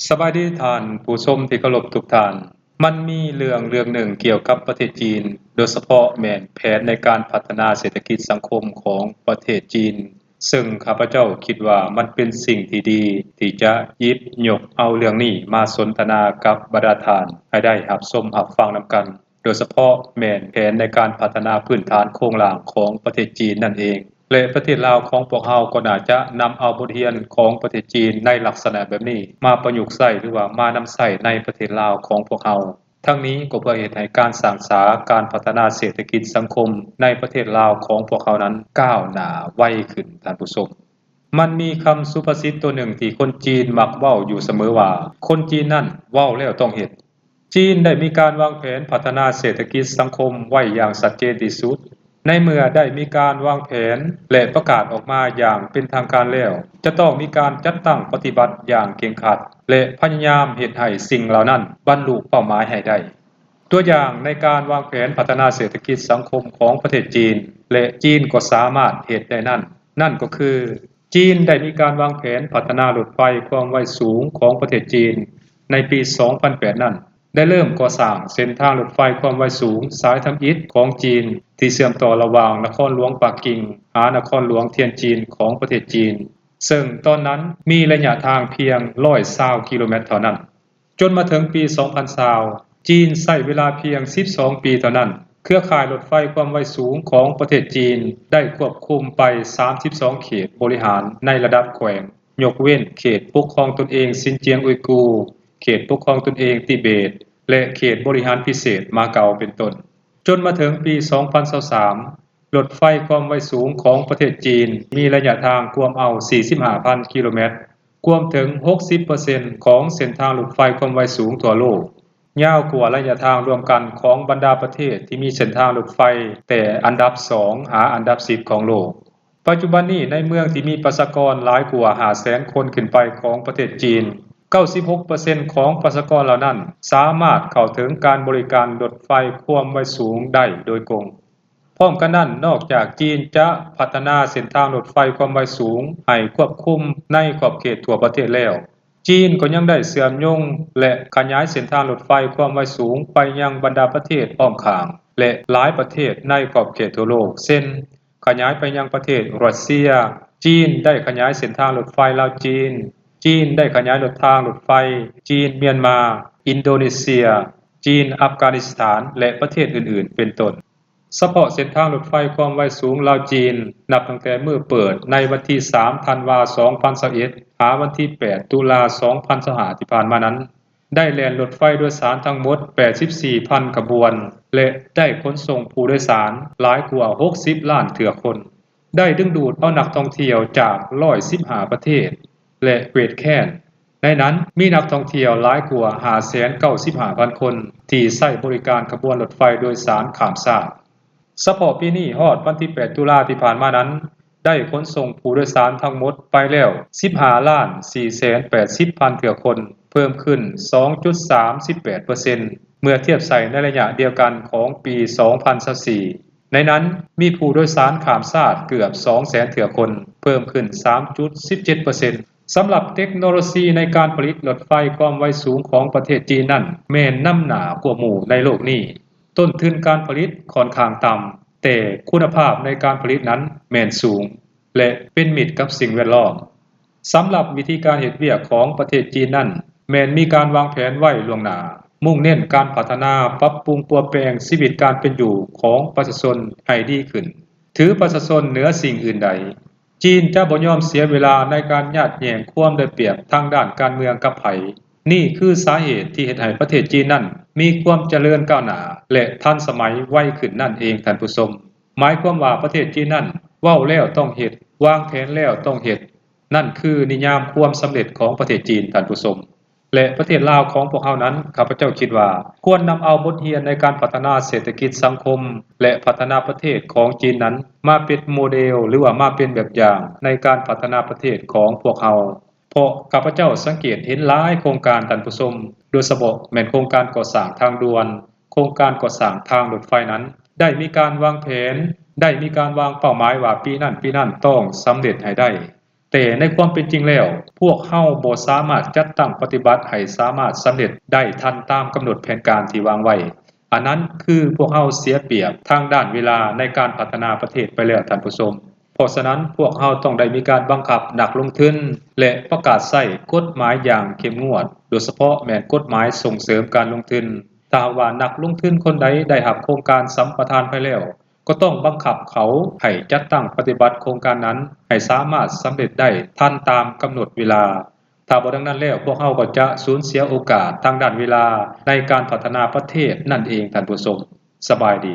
สบายดีท่านผู้ชมที่เคารพทุกท่านมันมีเรื่องหนึ่งเกี่ยวกับประเทศจีนโดยเฉพาะแผนในการพัฒนาเศรษฐกิจสังคมของประเทศจีนซึ่งข้าพเจ้าคิดว่ามันเป็นสิ่งที่ดีที่จะหยิบยกเอาเรื่องนี้มาสนทนากับบรรดาท่านให้ได้รับชมรับฟังนำกันโดยเฉพาะแผนในการพัฒนาพื้นฐานโครงหลังของประเทศจีนนั่นเองและประเทศลาวของพวกเราก็น่าจะนำเอาบทเรียนของประเทศจีนในลักษณะแบบนี้มาประยุกต์ใช้หรือว่ามานำใช้ในประเทศลาวของพวกเราทั้งนี้ก็เพื่อเฮ็ดให้การสร้างสรรค์การพัฒนาเศรษฐกิจสังคมในประเทศลาวของพวกเขานั้นก้าวหน้าไวขึ้นท่านผู้ชมมันมีคำสุภาษิตตัวหนึ่งที่คนจีนมักเว้าอยู่เสมอว่าคนจีนนั้นเว้าแล้วต้องเฮ็ดจีนได้มีการวางแผนพัฒนาเศรษฐกิจสังคมไว้อย่างชัดเจนที่สุดในเมื่อได้มีการวางแผนและประกาศออกมาอย่างเป็นทางการแล้วจะต้องมีการจัดตั้งปฏิบัติอย่างเคร่งครัดและพยายามเฮ็ดให้สิ่งเหล่านั้นบรรลุเป้าหมายให้ได้ตัวอย่างในการวางแผนพัฒนาเศรษฐกิจสังคมของประเทศจีนและจีนก็สามารถเฮ็ดได้นั่นก็คือจีนได้มีการวางแผนพัฒนารถไฟความไวสูงของประเทศจีนในปี 2008 นั้นได้เริ่มก่อสร้างเส้นทางรถไฟความไวสูงสายทำอิฐของจีนที่เชื่อมต่อระหว่างนครหลวงปักกิ่งหานครหลวงเทียนจีนของประเทศจีนซึ่งตอนนั้นมีระยะทางเพียง120กิโลเมตรเท่านั้นจนมาถึงปี 2020 จีนใช้เวลาเพียง12ปีเท่านั้นเครือข่ายรถไฟความไวสูงของประเทศจีนได้ควบคุมไป32เขตบริหารในระดับแขวงยกเว้นเขตปกครองตนเองซินเจียงอุยกูร์เขตปกครองตนเองติเบตและเขตบริหารพิเศษมาเก๊าเป็นต้นจนมาถึงปี 2023 รถไฟความไวสูงของประเทศจีนมีระยะทางกวมเอา 45,000 กิโลเมตรกวมถึง 60% ของเส้นทางรถไฟความไวสูงทั่วโลกยาวกว่าระยะทางรวมกันของบรรดาประเทศที่มีเส้นทางรถไฟแต่อันดับ2หาอันดับ10ของโลกปัจจุบันนี้ในเมืองที่มีประชากรหลายกว่า 500,000 คนขึ้นไปของประเทศจีน96% ของประชากรเหล่านั้นสามารถเข้าถึงการบริการรถไฟความไวสูงได้โดยตรงพร้อมกันนั้นนอกจากจีนจะพัฒนาเส้นทางรถไฟความไวสูงให้ควบคุมในขอบเขตทั่วประเทศแล้วจีนก็ยังได้เชื่อมโยงและขยายเส้นทางรถไฟความไวสูงไปยังบรรดาประเทศอ้อมข้างและหลายประเทศในขอบเขตทั่วโลกเช่นขยายไปยังประเทศรัสเซียจีนได้ขยายเส้นทางรถไฟลาวจีนได้ขยายรถทางรถไฟจีนเมียนมาอินโดนีเซียจีนอัฟกานิสถานและประเทศอื่นๆเป็นต้นเฉพาะเส้นทางรถไฟความไวสูงลาวจีนนับตั้งแต่เมื่อเปิดในวันที่3ธันวาคม2021หาวันที่8ตุลาคม2025ที่ผ่านมานั้นได้แล่นรถไฟโดยสารทั้งหมด 84,000 ขบวนและได้ขนส่งผู้โดยสารหลายกว่า60ล้านเทื่อคนได้ดึงดูดเอานักท่องเที่ยวจาก115ประเทศและเกรดแค้นในนั้นมีนักท่องเที่ยวหลายกว่า 595,000 คนที่ใช้บริการขบวนรถไฟโดยสารข้ามชาติเฉพาะปีนี้ฮอดวันที่8ตุลาที่ผ่านมานั้นได้ขนส่งผู้โดยสารทั้งหมดไปแล้ว 15,480,000 เทื่อคนเพิ่มขึ้น 2.38% เมื่อเทียบใส่ในระยะเดียวกันของปี 2024ในนั้นมีผู้โดยสารข้ามชาติเกือบ 200,000 เทื่อคนเพิ่มขึ้น 3.17%สำหรับเทคโนโลยีในการผลิตรถไฟความไวสูงของประเทศจีนนั้นแม่นนำหน้ากว่าหมู่ในโลกนี้ต้นทุนการผลิตค่อนข้างต่ำแต่คุณภาพในการผลิตนั้นแม่นสูงและเป็นมิตรกับสิ่งแวดล้อมสำหรับวิธีการเฮ็ดเวียกของประเทศจีนนั้นแม่นมีการวางแผนไว้ล่วงหน้ามุ่งเน้นการพัฒนาปรับปรุงปรับแปลงชีวิตการเป็นอยู่ของประชาชนให้ดีขึ้นถือประชาชนเหนือสิ่งอื่นใดจีนจะบ่ยอมเสียเวลาในการญาติแย่งความได้เปรียบทางด้านการเมืองกับไผนี่คือสาเหตุที่เฮ็ดให้ประเทศจีนนั้นมีความเจริญก้าวหน้าและทันสมัยไวขึ้นนั่นเองท่านผู้ชมหมายความว่าประเทศจีนนั้นเว้าแล้วต้องเฮ็ดวางแผนแล้วต้องเฮ็ดนั่นคือนิยามความสำเร็จของประเทศจีนท่านผู้ชมและประเทศลาวของพวกเฮานั้นข้าพเจ้าคิดว่าควรนำเอาบทเรียนในการพัฒนาเศรษฐกิจสังคมและพัฒนาประเทศของจีนนั้นมาเป็นโมเดลหรือว่ามาเป็นแบบอย่างในการพัฒนาประเทศของพวกเฮาเพราะข้าพเจ้าสังเกตเห็นหลายโครงการท่านผู้ชมโดยเฉพาะแม่นโครงการก่อสร้างทางด่วนโครงการก่อสร้างทางรถไฟนั้นได้มีการวางแผนได้มีการวางเป้าหมายว่าปีนั้นต้องสำเร็จให้ได้แต่ในความเป็นจริงแล้ว พวกเฮาบ่สามารถจัดตั้งปฏิบัติให้สามารถสำเร็จได้ทันตามกำหนดแผนการที่วางไว้อันนั้นคือพวกเฮาเสียเปรียบทางด้านเวลาในการพัฒนาประเทศไปแล้วท่านผู้ชมเพราะฉะนั้นพวกเฮาต้องได้มีการบังคับนักลงทุนและประกาศใช้กฎหมายอย่างเข้มงวดโดยเฉพาะแม่นกฎหมายส่งเสริมการลงทุนถ้าว่านักลงทุนคนใดได้รับโครงการสัมปทานไปแล้วก็ต้องบังคับเขาให้จัดตั้งปฏิบัติโครงการนั้นให้สามารถสำเร็จได้ทันตามกำหนดเวลาถ้าบ่ดังนั้นแล้วพวกเฮาก็จะสูญเสียโอกาสทางด้านเวลาในการพัฒนาประเทศนั่นเองท่านผู้ชมสบายดี